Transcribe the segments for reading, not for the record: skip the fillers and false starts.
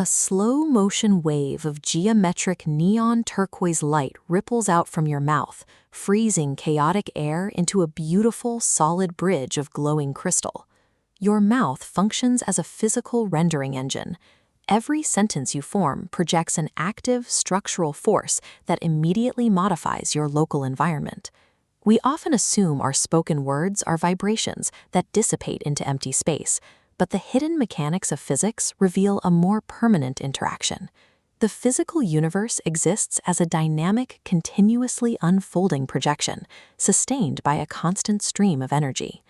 A slow-motion wave of geometric neon turquoise light ripples out from your mouth, freezing chaotic air into a beautiful, solid bridge of glowing crystal. Your mouth functions as a physical rendering engine. Every sentence you form projects an active, structural force that immediately modifies your local environment. We often assume our spoken words are vibrations that dissipate into empty space, but the hidden mechanics of physics reveal a more permanent interaction. The physical universe exists as a dynamic, continuously unfolding projection, sustained by a constant stream of energy.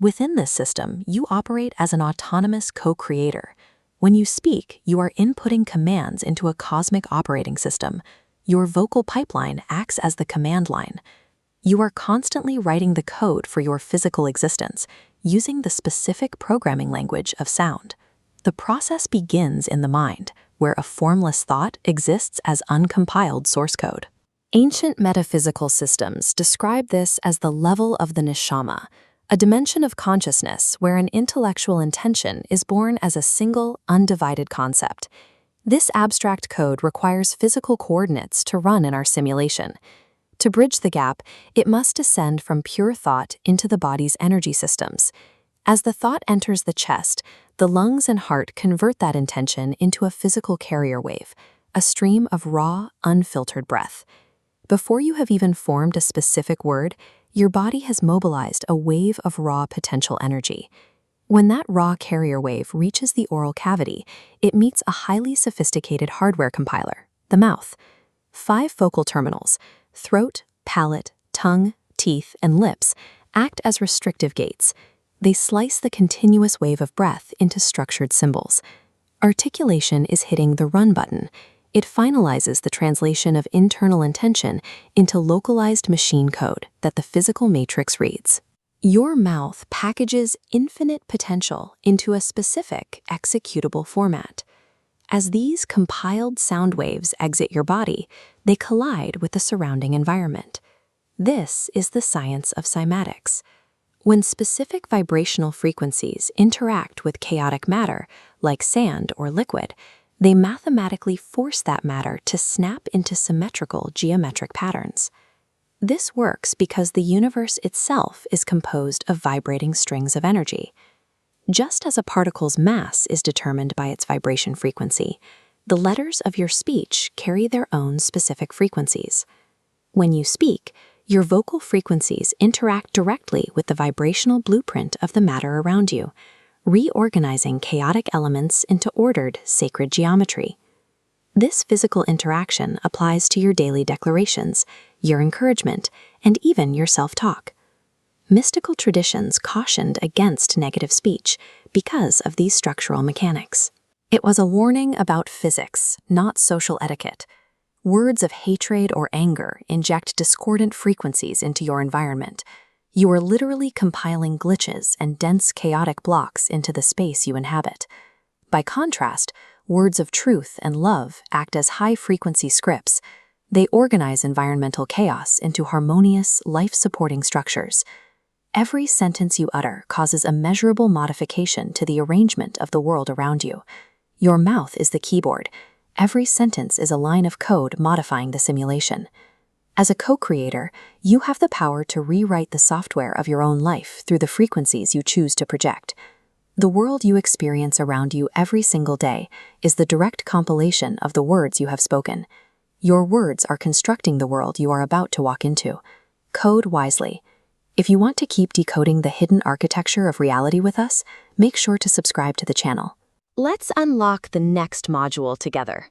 Within this system, you operate as an autonomous co-creator. When you speak, you are inputting commands into a cosmic operating system. Your vocal pipeline acts as the command line. You are constantly writing the code for your physical existence, using the specific programming language of sound. The process begins in the mind, where a formless thought exists as uncompiled source code. Ancient metaphysical systems describe this as the level of the neshama, a dimension of consciousness where an intellectual intention is born as a single, undivided concept. This abstract code requires physical coordinates to run in our simulation. To bridge the gap, it must descend from pure thought into the body's energy systems. As the thought enters the chest, the lungs and heart convert that intention into a physical carrier wave, a stream of raw, unfiltered breath. Before you have even formed a specific word, your body has mobilized a wave of raw potential energy. When that raw carrier wave reaches the oral cavity, it meets a highly sophisticated hardware compiler, the mouth. 5 focal terminals, throat, palate, tongue, teeth, and lips, act as restrictive gates. They slice the continuous wave of breath into structured symbols. Articulation is hitting the run button. It finalizes the translation of internal intention into localized machine code that the physical matrix reads. Your mouth packages infinite potential into a specific executable format. As these compiled sound waves exit your body, they collide with the surrounding environment. This is the science of cymatics. When specific vibrational frequencies interact with chaotic matter, like sand or liquid, they mathematically force that matter to snap into symmetrical geometric patterns. This works because the universe itself is composed of vibrating strings of energy. Just as a particle's mass is determined by its vibration frequency, the letters of your speech carry their own specific frequencies. When you speak, your vocal frequencies interact directly with the vibrational blueprint of the matter around you, reorganizing chaotic elements into ordered, sacred geometry. This physical interaction applies to your daily declarations, your encouragement, and even your self-talk. Mystical traditions cautioned against negative speech because of these structural mechanics. It was a warning about physics, not social etiquette. Words of hatred or anger inject discordant frequencies into your environment. You are literally compiling glitches and dense chaotic blocks into the space you inhabit. By contrast, words of truth and love act as high-frequency scripts. They organize environmental chaos into harmonious, life-supporting structures. Every sentence you utter causes a measurable modification to the arrangement of the world around you. Your mouth is the keyboard. Every sentence is a line of code modifying the simulation. As a co-creator, you have the power to rewrite the software of your own life through the frequencies you choose to project. The world you experience around you every single day is the direct compilation of the words you have spoken. Your words are constructing the world you are about to walk into. Code wisely. If you want to keep decoding the hidden architecture of reality with us, make sure to subscribe to the channel. Let's unlock the next module together.